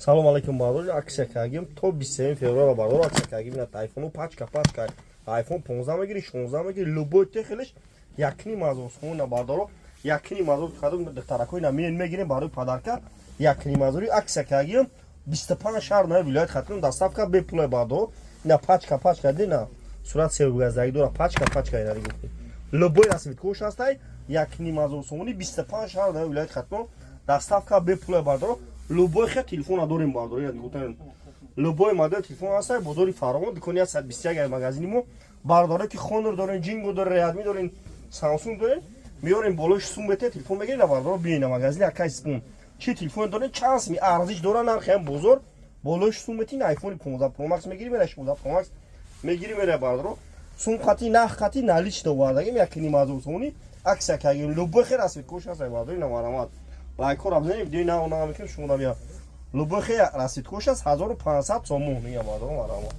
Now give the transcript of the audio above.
Салом алейкум бардор, аксия кардем то 27 феврал бардор аксия кардем на айфону пачка айфон 15 мегири 16 мегири любой техлиш якни мазур сумуна бардор якни мазур хадам таракой на мен мегирем барои падарка якни мазури аксия кардем 25 шар на вилоят хатун доставка бе пулай бардор на пачка дина сурат севгаздagi дора пачка ина гуфти любой расвит кош астай якни мазур сумуни 25 шар на вилоят хатун доставка бе пулай бардор любой хе телефон дорим бардор я гутан любой модель телефон астай бозори фаргон дикони 121 магазини мо бардора ки хонор дорин джинго дор реадми дорин Samsung дорин миорин болош сумбете телефон мегирин бардор бина магазини акай спун чи телефон дорин чанс ми арзиш дора нархем бозор болош сумбетин iPhone 15 Pro Max мегири мера 16 Pro Max мегири мера бардор сум хати нах хати налич то вардагим якини мазур сумни акса кагин любой хе расвит кош астай бардор ина марамат лайкор абзани видео на онам мекем шумо навя любой хе расвит кош ас 1500 сомон я бардор марамат